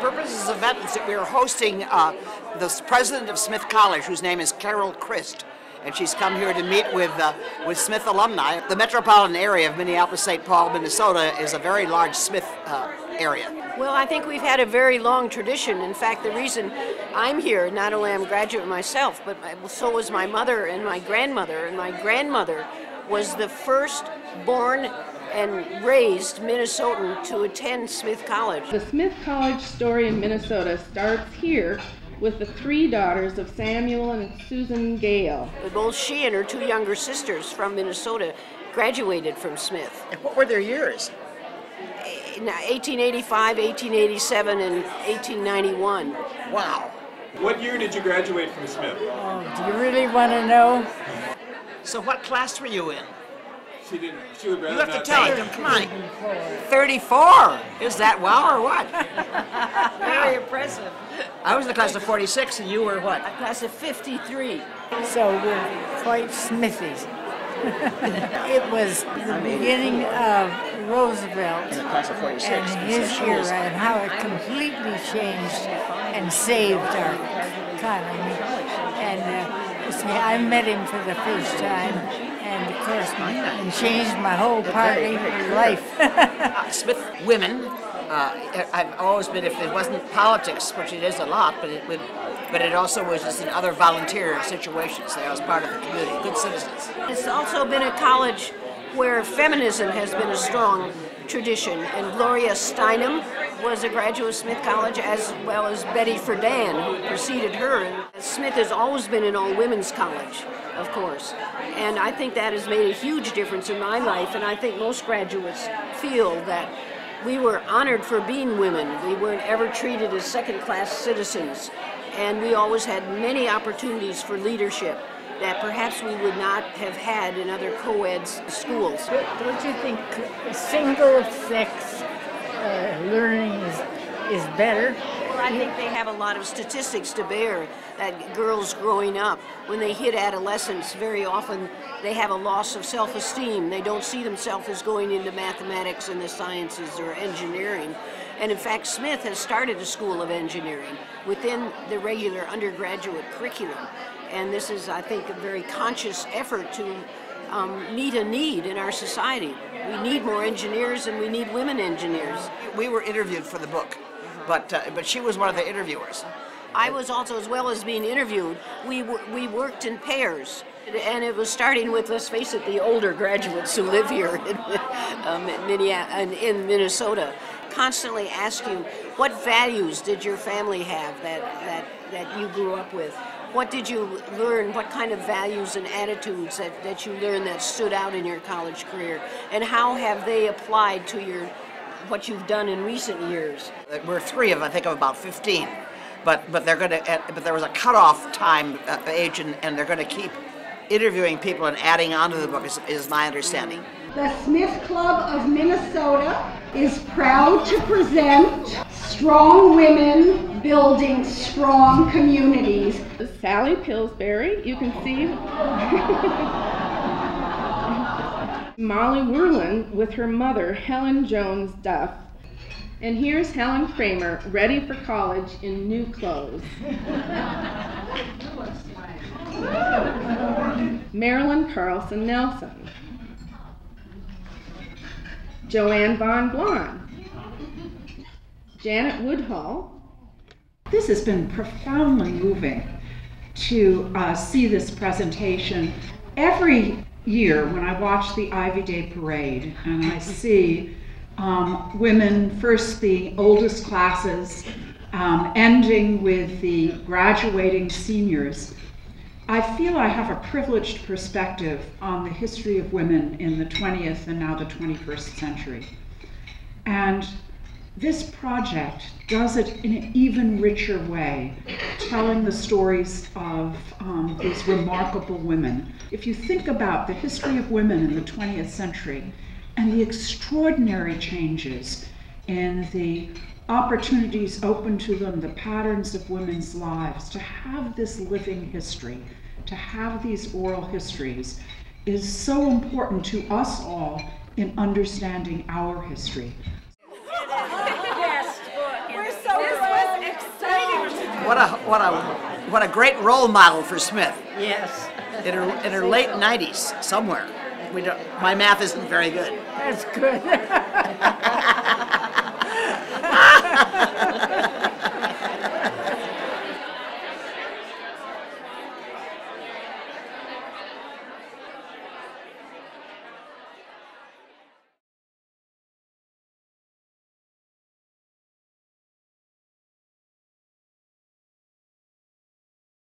purpose of this event is that we are hosting the president of Smith College, whose name is Carol Christ, and she's come here to meet with Smith alumni. The metropolitan area of Minneapolis-St. Paul, Minnesota is a very large Smith area. Well, I think we've had a very long tradition. In fact, the reason I'm here, not only I'm a graduate myself, but so was my mother and my grandmother. And my grandmother was the first born and raised Minnesotan to attend Smith College. The Smith College story in Minnesota starts here with the three daughters of Samuel and Susan Gale. Both she and her two younger sisters from Minnesota graduated from Smith. And what were their years? 1885, 1887, and 1891. Wow. What year did you graduate from Smith? Oh, do you really want to know? So what class were you in? She didn't. She would rather You have to not tell say. him. Come on. 34. Is that wow or what? Very impressive. I was in the class of 46, and you were what? A class of 53. So we're quite Smithies. It was the beginning of Roosevelt In the class of 46. and his era and how it completely changed and saved our economy. And see, I met him for the first time, and of course, and changed my whole party life. Smith women, I've always been, if it wasn't politics, which it is a lot, but it also was just in other volunteer situations. They was part of the community, good citizens. It's also been a college where feminism has been a strong tradition, and Gloria Steinem was a graduate of Smith College, as well as Betty Friedan, who preceded her. And Smith has always been an all-women's college, of course, and I think that has made a huge difference in my life, and I think most graduates feel that we were honored for being women. We weren't ever treated as second-class citizens, and we always had many opportunities for leadership that perhaps we would not have had in other co-ed schools. Don't you think single-sex learning is better? Well, I think they have a lot of statistics to bear that girls growing up, when they hit adolescence, very often they have a loss of self-esteem. They don't see themselves as going into mathematics and the sciences or engineering. And in fact, Smith has started a school of engineering within the regular undergraduate curriculum. And this is, I think, a very conscious effort to meet a need in our society. We need more engineers, and we need women engineers. We were interviewed for the book, but she was one of the interviewers. I was also, as well as being interviewed, we worked in pairs. And it was starting with, let's face it, the older graduates who live here in Minnesota, constantly ask you, what values did your family have that you grew up with? What did you learn? What kind of values and attitudes that you learned that stood out in your college career? And how have they applied to what you've done in recent years? We're three of, I think, of about 15, but there was a cutoff time age, and they're going to keep interviewing people and adding on to the book, is my understanding. The Smith Club of Minnesota is proud to present Strong Women Building Strong Communities. Sally Pillsbury, you can see Molly Woehrlin with her mother, Helen Jones Duff. And here's Helen Kramer, ready for college in new clothes. Marilyn Carlson Nelson. Joanne Von Blon. Janet Woodhull. This has been profoundly moving to see this presentation. Every year when I watch the Ivy Day Parade and I see women, first the oldest classes, ending with the graduating seniors, I feel I have a privileged perspective on the history of women in the 20th and now the 21st century. And this project does it in an even richer way, telling the stories of these remarkable women. If you think about the history of women in the 20th century and the extraordinary changes in the opportunities open to them, the patterns of women's lives, to have this living history, to have these oral histories, is so important to us all in understanding our history. Yes, we're so what a great role model for Smith. Yes. In her late 90s, somewhere. My math isn't very good. That's good.